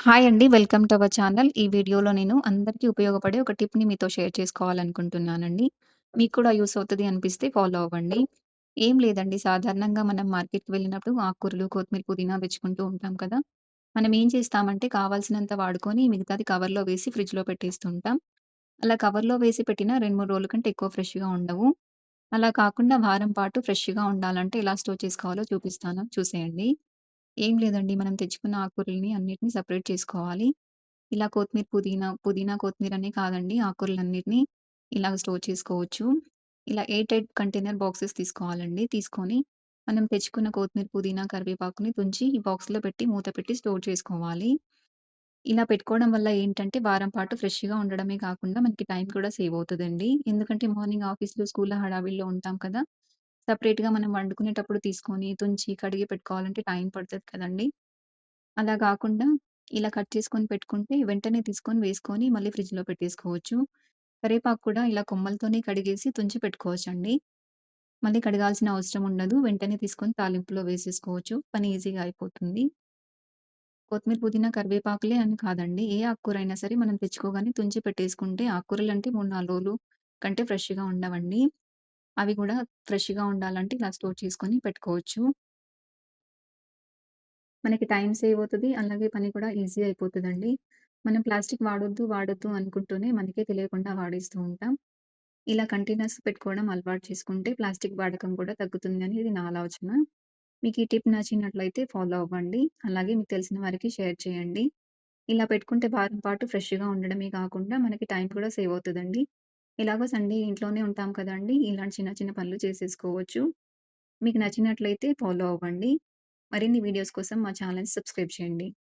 Hi అండి. Welcome to our channel. ఈ వీడియోలో నేను అందరికీ ఉపయోగపడే ఒక టిప్‌ని మీతో షేర్ చేసుకోవాలనుకుంటున్నానండి. మీకు కూడా యూజ్ అవుతది అనిపిస్తే ఫాలో అవ్వండి. ఏం లేదండి, సాధారణంగా మనం మార్కెట్‌కి వెళ్ళినప్పుడు ఆకుకూరలు, కొత్తిమీర, పుదీనా తెచ్చుకుంటూ ఉంటాం కదా! మనం ఏం చేస్తామంటే కావాల్సినంత వాడుకొని మిగతాది కవర్‌లో వేసి ఫ్రిడ్జ్‌లో పెట్టేస్తుంటాం. అలా కవర్‌లో వేసి పెట్టిన 2, 3 రోజుల కంటే ఎక్కువ ఫ్రెష్‌గా ఉండవు. అలా కాకుండా వారం పాటు ఫ్రెష్‌గా ఉండాలంటే ఎలా స్టోర్ చేసుకోవాలో చూపిస్తాను, చూసేయండి. ఏం లేదండి, మనం తెచ్చుకున్న ఆకుకూరలని అన్నిటిని సెపరేట్ చేసుకోవాలి. ఇలా కొత్తిమీర, పుదీనా, కొత్తిమీర అనే కాదండి, ఆకుకూరలన్నిటిని ఇలాగ స్టోర్ చేసుకోవచ్చు. ఇలా ఎయిర్ టైట్ కంటైనర్ బాక్సెస్ తీసుకోవాలండి. తీసుకొని మనం తెచ్చుకున్న కొత్తిమీర, పుదీనా, కరివేపాకుని తుంచి ఈ బాక్స్‌లో పెట్టి మూత పెట్టి స్టోర్ చేసుకోవాలి. ఇలా పెట్టుకోవడం వల్ల ఏంటంటే వారం పాటు ఫ్రెష్‌గా ఉండడమే కాకుండా మనకి టైం కూడా సేవ్ అవుతదండి. ఎందుకంటే మార్నింగ్ ఆఫీస్‌లో, స్కూల్‌లో హడావిడిలో ఉంటాం కదా! సెపరేట్‌గా మనం వండుకునేటప్పుడు తీసుకొని, తుంచి, కడిగి పెట్టుకోవాలంటే టైం పడతది కదండీ! అలా గాకుండా ఇలా కట్ చేసుకొని పెట్టుకుంటే వెంటనే తీసుకొని వేసుకొని మళ్ళీ ఫ్రిడ్జ్‌లో పెట్టేసుకోవచ్చు. కరివేపాకు కూడా ఇలా కొమ్మలతోనే కడిగేసి తుంచి పెట్టుకోవచ్చండి. మళ్ళీ కడగాల్సిన అవసరం ఉండదు. వెంటనే తీసుకొని తాలింపులో వేసేసుకోవచ్చు. పని ఈజీగా అయిపోతుంది. కొత్తిమీర, పుదీనా, కరివేపాకులే అని కాదండి, ఏ ఆకుకూరైనా సరే మనం తెచ్చుకోగానే తుంచి పెట్టేసుకుంటే ఆకుకూరలంటే 3, 4 రోజులు కంటే ఫ్రెష్‌గా ఉండవండి. అవి గూడా ఫ్రెష్‌గా ఉండాలంటే ఇలా స్టోర్ చేసుకొని పెట్టుకోవచ్చు. మనకి టైం సేవ్ అవుతది. అలాగే పని కూడా ఈజీ అయిపోతదండి. మనం ప్లాస్టిక్ వాడొద్దు అనుకుంటూనే మనకే తెలియకుండా వాడేస్తూ ఉంటాం. ఇలా కంటైనర్స్ పెట్టుకోవడం అలవాటు చేసుకుంటే ప్లాస్టిక్ వాడకం కూడా తగ్గుతుంది అనేది నా ఆలోచన. మీకు ఈ టిప్ నచ్చినట్లయితే ఫాలో అవ్వండి. అలాగే మీకు తెలిసిన వారికి షేర్ చేయండి. ఇలా పెట్టుకుంటే వారం పాటు ఫ్రెష్‌గా ఉండడమే కాకుండా మనకి టైం కూడా సేవ్ అవుతదండి. ఎలాగో సండే ఇంట్లోనే ఉంటాం కదండీ! ఇలాంటి చిన్న చిన్న పనులు చేసేసుకోవచ్చు. మీకు నచ్చినట్లయితే ఫాలో అవ్వండి. మరిన్ని వీడియోస్ కోసం మా ఛానెల్‌ని సబ్స్క్రైబ్ చేయండి.